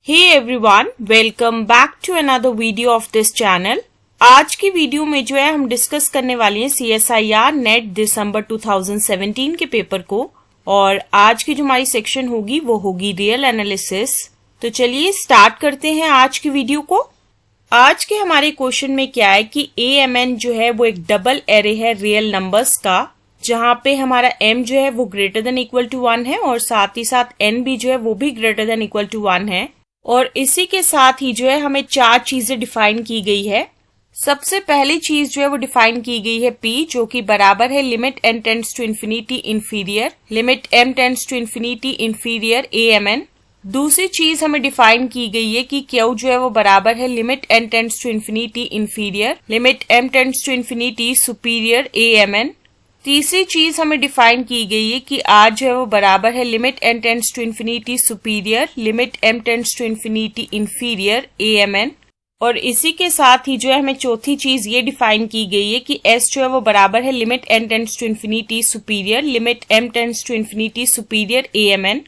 Hey everyone, welcome back to another video of this channel. आज की video में जो है हम डिस्कस करने वाले हैं CSIR नेट दिसंबर 2017 के पेपर को और आज की जो हमारी सेक्शन होगी वो होगी रियल एनालिसिस। तो चलिए स्टार्ट करते हैं आज की वीडियो को। आज के हमारे क्वेश्चन में क्या है कि AMN जो है वो एक डबल एरे है रियल नंबर्स का, जहां पे हमारा M जो है वो ग्रेटर देन इक्वल टू 1 है और साथ ही साथ N भी जो है वो भी ग्रेटर देन इक्वल टू 1 है। और इसी के साथ ही जो है हमें चार चीजें डिफाइन की गई है। सबसे पहली चीज जो है वो डिफाइन की गई है P, जो कि बराबर है limit n tends to infinity inferior limit m tends to infinity inferior AMN। दूसरी चीज हमें डिफाइन की गई है कि Q जो है वो बराबर है limit n tends to infinity inferior limit m tends to infinity superior AMN। तीसरी चीज हमें डिफाइन की गई है कि R जो है वो बराबर है limit n tends to infinity superior limit m tends to infinity inferior AMN। और इसी के साथ ही जो है हमें चौथी चीज ये डिफाइन की गई है कि S जो है वो बराबर है limit n tends to infinity superior limit m tends to infinity superior AMN।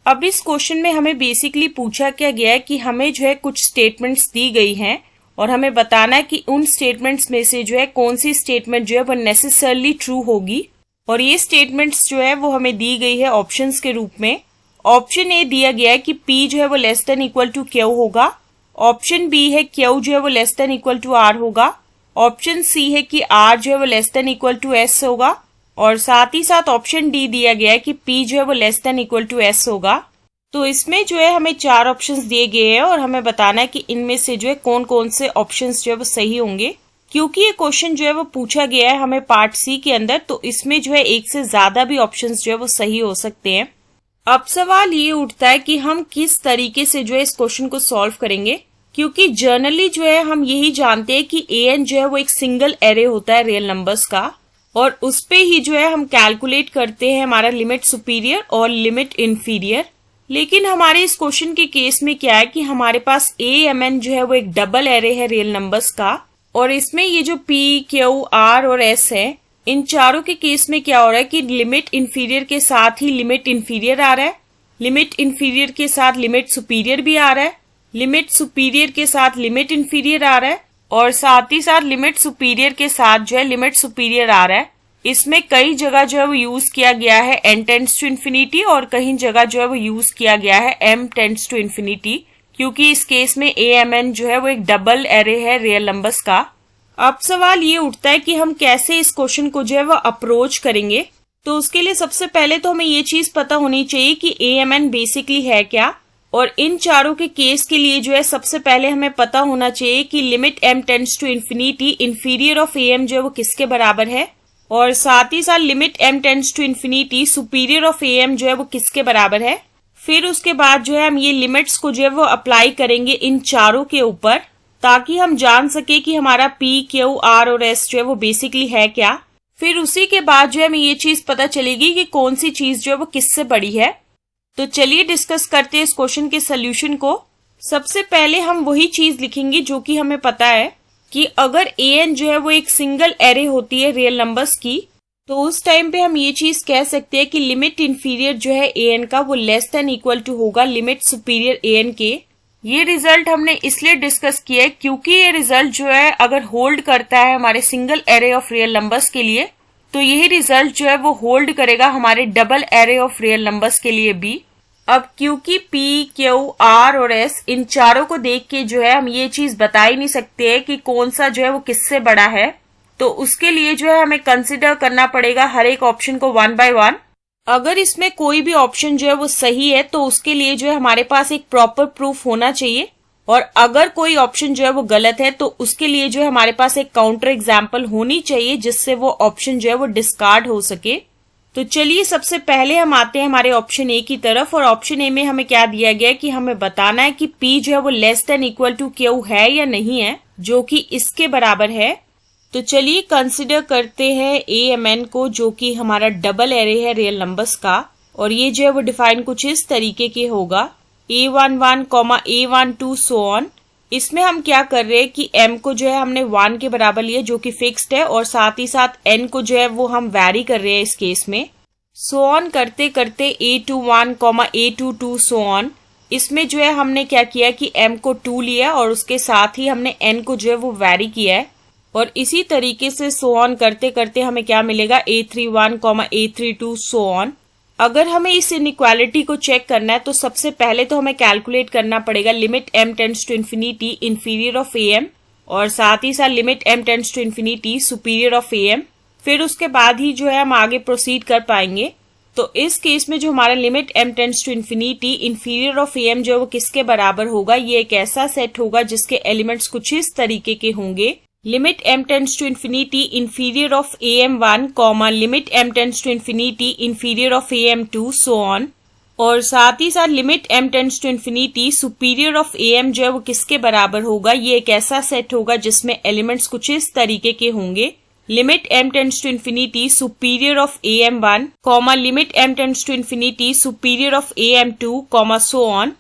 अब इस क्वेश्चन में हमें बेसिकली पूछा क्या गया है कि हमें जो है कुछ स्टेटमेंट्स दी गई हैं और हमें बताना है कि उन स्टेटमेंट्स में से जो है कौन सी स्टेटमेंट जो है वो नेसेसरली ट्रू होगी। और ये स्टेटमेंट्स जो है वो हमें दी गई है ऑप्शंस के रूप में। ऑप्शन ए दिया गया है कि P जो है वो less than equal to Q होगा। ऑप्शन बी है Q जो है वो less than equal to R होगा। ऑप्शन सी है कि R जो है वो less than equal to S होगा। और साथ ही साथ ऑप्शन डी दिया गया है कि P जो है वो less than equal to S होगा। तो इसमें जो है हमें चार ऑप्शंस दिए गए हैं और हमें बताना है कि इनमें से जो है कौन कौन से ऑप्शंस जो है वो सही होंगे। क्योंकि ये क्वेश्चन जो है वो पूछा गया है हमें पार्ट सी के अंदर, तो इसमें जो है एक से ज्यादा भी ऑप्शंस जो है वो सही हो सकते हैं। अब सवाल ये उठता है कि हम किस तरीके से जो है इस क्वेश्चन को सॉल्व करेंगे, क्योंकि जनरली जो है हम यही जानते हैं कि AN जो है वो एक सिंगल एरे होता है रियल नंबर्स का और उस पे ही जो है हम कैलकुलेट करते हैं हमारा लिमिट सुपीरियर और लिमिट इंफीरियर। लेकिन हमारे इस क्वेश्चन के केस में क्या है कि हमारे पास AMN जो है वो एक डबल एरे है रियल नंबर्स का और इसमें ये जो P, Q, R और S है, इन चारों के केस में क्या हो रहा है कि लिमिट इंफीरियर के साथ ही लिमिट इंफीरियर आ रहा है, लिमिट इंफीरियर के साथ लिमिट सुपीरियर भी आ रहा है, लिमिट सुपीरियर के साथ लिमिट इंफीरियर आ रहा है और साथ ही साथ लिमिट सुपीरियर के साथ जो है लिमिट सुपीरियर आ रहा है। इसमें कई जगह जो है वो यूज किया गया है n टेंड्स टू इन्फिनिटी और कहीं जगह जो है वो यूज किया गया है m टेंड्स टू इन्फिनिटी, क्योंकि इस केस में AMN जो है वो एक डबल एरे है रियल नंबर्स का। अब सवाल ये उठता है कि हम कैसे इस क्वेश्चन को जो है वो अप्रोच करेंगे। तो उसके लिए सबसे पहले तो हमें ये चीज पता होनी चाहिए कि AMN बेसिकली है क्या, और इन चारों के केस के लिए जो है सबसे पहले हमें पता होना चाहिए कि limit m tends to infinity inferior of AM जो है वो किसके बराबर है और साथ ही साथ limit m tends to infinity superior of AM जो है वो किसके बराबर है। फिर उसके बाद जो है हम ये लिमिट्स को जो है वो अप्लाई करेंगे इन चारों के ऊपर, ताकि हम जान सके कि हमारा P, Q, R और S जो है वो बेसिकली है क्या। फिर उसी के बाद जो है हमें ये चीज पता चलेगी कि कौन सी चीज जो है वो किससे बड़ी है। तो चलिए डिस्कस करते हैं इस क्वेश्चन के सोल्यूशन को। सबसे पहले हम वही चीज लिखेंगे जो कि हमें पता है कि अगर AN जो है वो एक सिंगल एरे होती है रियल नंबर्स की, तो उस टाइम पे हम ये चीज कह सकते हैं कि लिमिट इंफीरियर जो है AN का वो लेस देन इक्वल टू होगा लिमिट सुपीरियर AN के। ये रिजल्ट हमने इसलिए डिस्कस किया है क्योंकि ये रिजल्ट जो है अगर होल्ड करता है हमारे single array of real numbers के लिए, तो यही रिजल्ट जो है वो होल्ड करेगा हमारे double array of real numbers के लिए भी। अब क्योंकि P, Q, R और S इन चारों को देख के जो है हम ये चीज बता ही नहीं सकते हैं कि कौन सा जो है वो किससे बड़ा है, तो उसके लिए जो है हमें कंसिडर करना पड़ेगा हर एक ऑप्शन को वन बाय वन। अगर इसमें कोई भी ऑप्शन जो है वो सही है तो उसके लिए जो है हमारे पास एक प्रॉपर प्रूफ होना चाहिए, और अगर कोई ऑप्शन जो है वो गलत है तो उसके लिए जो है हमारे पास एक काउंटर एग्जाम्पल होनी चाहिए जिससे वो ऑप्शन जो है वो डिस्कार्ड हो सके। तो चलिए सबसे पहले हम आते हैं हमारे ऑप्शन ए की तरफ, और ऑप्शन ए में हमें क्या दिया गया है कि हमें बताना है कि P जो है वो less than equal to Q है या नहीं है, जो कि इसके बराबर है। तो चलिए कंसिडर करते हैं AMN को, जो कि हमारा डबल एरे है रियल नंबर्स का, और ये जो है वो डिफाइन कुछ इस तरीके के होगा A11, A12 सो ऑन। इसमें हम क्या कर रहे हैं कि M को जो है हमने 1 के बराबर लिया जो कि फिक्स्ड है, और साथ ही साथ N को जो है वो हम वैरी कर रहे हैं इस केस में। सो ऑन करते करते A21, A22 सो ऑन। इसमें जो है हमने क्या किया कि m को 2 लिया और उसके साथ ही हमने n को जो है वो वैरी किया है, और इसी तरीके से सो ऑन करते करते हमें क्या मिलेगा A31, A32 सो ऑन। अगर हमें इस इनइक्वालिटी को चेक करना है तो सबसे पहले तो हमें कैलकुलेट करना पड़ेगा limit m tends to infinity inferior of am और साथ ही साथ limit m tends to infinity superior of am। फिर उसके बाद ही जो है हम आगे प्रोसीड कर पाएंगे। तो इस केस में जो हमारा limit m tends to infinity inferior of am जो है वो किसके बराबर होगा, ये एक ऐसा सेट होगा जिसके एलिमेंट्स कुछ इस तरीके के होंगे। Limit m tends to infinity inferior of am1 comma limit m tends to infinity inferior of am2 so on, और साथ ही साथ limit m tends to infinity superior of am जो है वो किसके बराबर होगा, ये एक ऐसा सेट होगा जिसमें एलिमेंट्स कुछ इस तरीके के होंगे। Limit m tends to infinity superior of am1 comma limit m tends to infinity superior of am2 comma so on.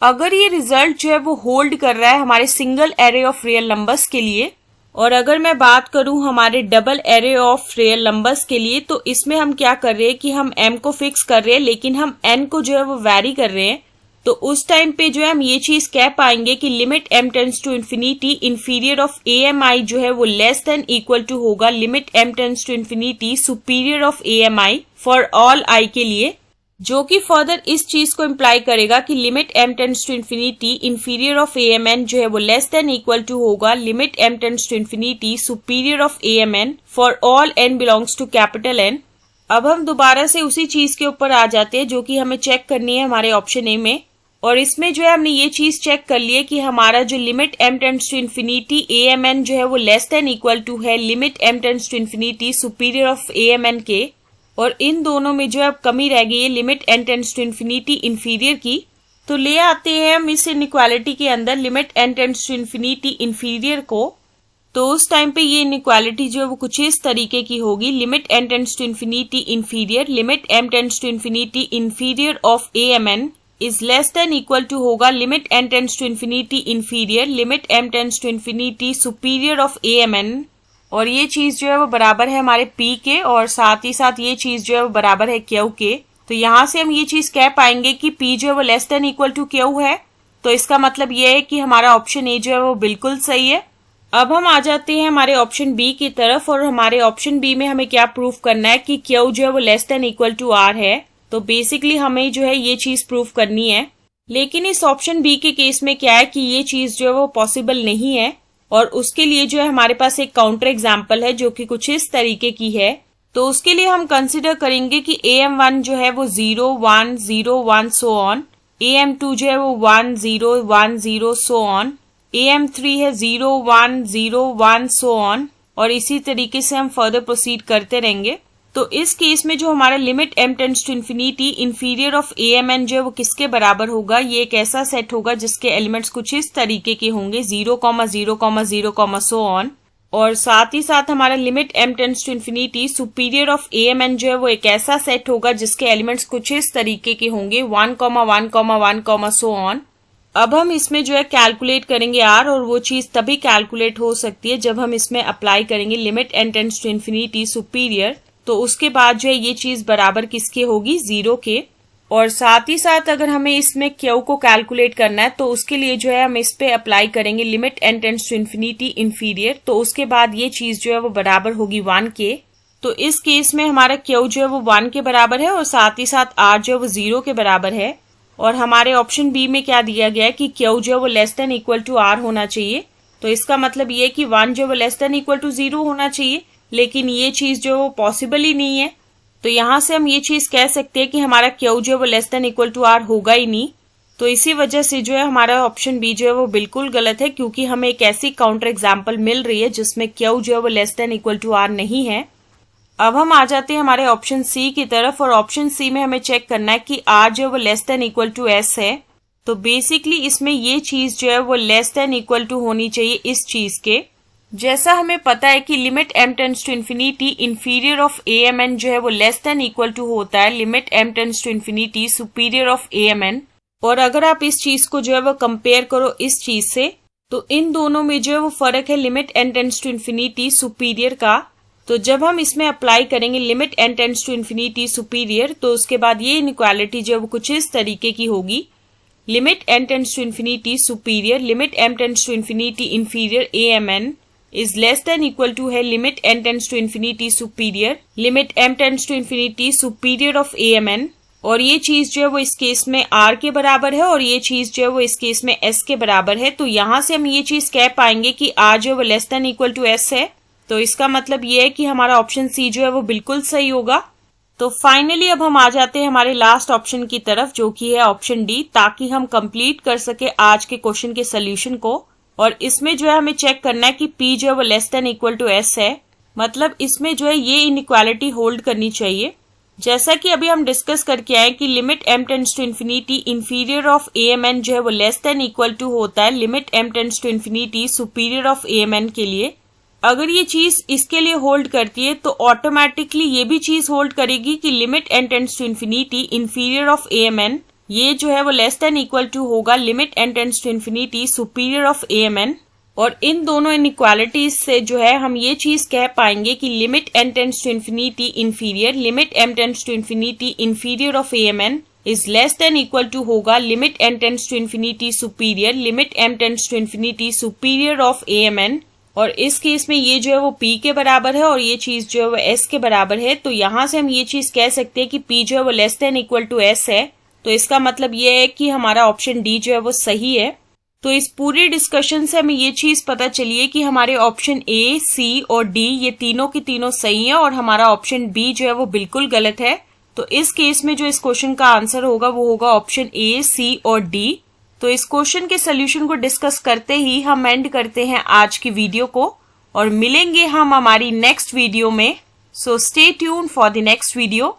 अगर ये रिजल्ट जो है वो होल्ड कर रहा है हमारे single array of real numbers के लिए, और अगर मैं बात करूं हमारे double array of real numbers के लिए, तो इसमें हम क्या कर रहे हैं कि हम m को फिक्स कर रहे हैं लेकिन हम n को जो है वो वैरी कर रहे हैं। तो उस टाइम पे जो है हम ये चीज कह पाएंगे कि limit m tends to infinity inferior of ami जो है वो लेस देन इक्वल टू होगा limit m tends to infinity superior of ami for all i के लिए, जो कि फर्दर इस चीज को इम्प्लाई करेगा कि limit m tends to infinity inferior of amn जो है वो लेस देन इक्वल टू होगा limit m tends to infinity superior of amn for all n belongs to capital N। अब हम दोबारा से उसी चीज के ऊपर आ जाते हैं जो कि हमें चेक करनी है हमारे ऑप्शन ए में, और इसमें जो है हमने ये चीज चेक कर ली है कि हमारा जो limit m tends to infinity amn जो है वो लेस देन इक्वल टू है limit m tends to infinity superior of amn के, और इन दोनों में जो है अब कमी रह गई है limit n tends to infinity inferior की। तो ले आते हैं हम इस इनइक्वालिटी के अंदर limit n tends to infinity inferior को। तो उस टाइम पे ये इनइक्वालिटी जो है वो कुछ इस तरीके की होगी, limit n tends to infinity inferior limit m tends to infinity inferior of amn is less than equal to होगा limit n tends to infinity inferior limit m tends to infinity superior of amn, और ये चीज जो है वो बराबर है हमारे p के, और साथ ही साथ ये चीज जो है वो बराबर है q के। तो यहाँ से हम ये चीज कह पाएंगे कि p जो है वो less than equal to q है। तो इसका मतलब ये है कि हमारा ऑप्शन ए जो है वो बिल्कुल सही है। अब हम आ जाते हैं हमारे ऑप्शन बी की तरफ, और हमारे ऑप्शन बी में हमें क्या प्रूफ करना है कि q जो है वो less than equal to r है। तो बेसिकली हमें जो है ये चीज प्रूफ करनी है, लेकिन इस ऑप्शन बी के केस में क्या है कि ये चीज जो है वो पॉसिबल नहीं है, और उसके लिए जो है हमारे पास एक काउंटर एग्जाम्पल है जो कि कुछ इस तरीके की है। तो उसके लिए हम कंसिडर करेंगे कि am1 जो है वो 0 1 0 1 सो ऑन, am2 जो है वो 1 0 1 0 सो ऑन, am3 है 0 1 0 1 सो ऑन, और इसी तरीके से हम फर्दर प्रोसीड करते रहेंगे। तो इस केस में जो हमारा limit m tends to infinity inferior of amn जो है वो किसके बराबर होगा, ये एक ऐसा सेट होगा जिसके एलिमेंट्स कुछ इस तरीके के होंगे 0 0 0 सो ऑन, और साथ ही साथ हमारा limit m tends to infinity superior of amn जो है वो एक ऐसा सेट होगा जिसके एलिमेंट्स कुछ इस तरीके के होंगे 1 1 1 सो ऑन। अब हम इसमें जो है कैलकुलेट करेंगे r, और वो चीज तभी कैलकुलेट हो सकती है जब हम इसमें अप्लाई करेंगे limit n tends to infinity superior. तो उसके बाद जो है ये चीज बराबर किसके होगी, 0 के। और साथ ही साथ अगर हमें इसमें q को कैलकुलेट करना है तो उसके लिए जो है हम इस पे अप्लाई करेंगे limit n tends to infinity inferior. तो उसके बाद ये चीज जो है वो बराबर होगी 1 के। तो इस केस में हमारा q जो है वो 1 के बराबर है, और साथ ही साथ r जो है वो 0 के बराबर है। और हमारे ऑप्शन बी में क्या दिया गया है कि q जो है वो less than equal to r होना चाहिए। तो इसका मतलब ये है कि 1 जो है वो लेस देन इक्वल टू 0 होना चाहिए, लेकिन ये चीज जो वो पॉसिबल ही नहीं है। तो यहाँ से हम ये चीज कह सकते हैं कि हमारा q जो है वो less than equal to r होगा ही नहीं। तो इसी वजह से जो है हमारा ऑप्शन बी जो है वो बिल्कुल गलत है, क्योंकि हमें एक ऐसी काउंटर एग्जाम्पल मिल रही है जिसमें q जो है वो less than equal to r नहीं है। अब हम आ जाते हैं हमारे ऑप्शन सी की तरफ, और ऑप्शन सी में हमें चेक करना है कि r जो है वो less than equal to s है। तो बेसिकली इसमें ये चीज जो है वो लेस देन इक्वल टू होनी चाहिए इस चीज के। जैसा हमें पता है कि limit m tends to infinity inferior of amn जो है वो लेस देन इक्वल टू होता है limit m tends to infinity superior of amn। और अगर आप इस चीज को जो है वो कंपेयर करो इस चीज से, तो इन दोनों में जो है वो फर्क है limit n tends to infinity superior का। तो जब हम इसमें अप्लाई करेंगे limit n tends to infinity superior, तो उसके बाद ये इनइक्वालिटी जो है वो कुछ इस तरीके की होगी। Limit n tends to infinity superior limit m tends to infinity inferior amn is less than equal to है limit n tends to infinity superior limit m tends to infinity superior of amn, और ये चीज जो है वो इस case में r के बराबर है और ये चीज जो है वो इस केस में s के बराबर है। तो यहां से हम ये चीज कह पाएंगे कि r जो है वो less than equal to s है। तो इसका मतलब ये है कि हमारा ऑप्शन सी जो है वो बिल्कुल सही होगा। तो फाइनली अब हम आ जाते हैं हमारे लास्ट ऑप्शन की तरफ, जो कि है ऑप्शन डी, ताकि हम कंप्लीट कर सके आज के क्वेश्चन के सोल्यूशन को। और इसमें जो है हमें चेक करना है कि p जो है वो less than equal to s है, मतलब इसमें जो है ये इनइक्वालिटी होल्ड करनी चाहिए। जैसा कि अभी हम डिस्कस करके आए कि limit m tends to infinity inferior of amn जो है वो लेस देन इक्वल टू होता है limit m tends to infinity superior of amn के लिए। अगर ये चीज इसके लिए होल्ड करती है तो ऑटोमेटिकली ये भी चीज होल्ड करेगी कि limit n tends to infinity inferior of amn ये जो है वो लेस देन इक्वल टू होगा limit n tends to infinity superior of amn। और इन दोनों इनइक्वालिटीज से जो है हम ये चीज कह पाएंगे कि limit n tends to infinity inferior limit m tends to infinity inferior of amn is less than equal to होगा limit n tends to infinity superior limit m tends to infinity superior of amn। और इस case में ये जो है वो p के बराबर है और ये चीज जो है वो s के बराबर है। तो यहां से हम ये चीज कह सकते हैं कि p जो है वो less than equal to s है। तो इसका मतलब ये है कि हमारा ऑप्शन डी जो है वो सही है। तो इस पूरे डिस्कशन से हमें ये चीज पता चली है कि हमारे ऑप्शन ए, सी और डी ये तीनों की तीनों सही है और हमारा ऑप्शन बी जो है वो बिल्कुल गलत है। तो इस केस में जो इस क्वेश्चन का आंसर होगा वो होगा ऑप्शन ए, सी और डी। तो इस क्वेश्चन के सोल्यूशन को डिस्कस करते ही हम एंड करते हैं आज की वीडियो को और मिलेंगे हम हमारी नेक्स्ट वीडियो में। So stay tuned for the next video.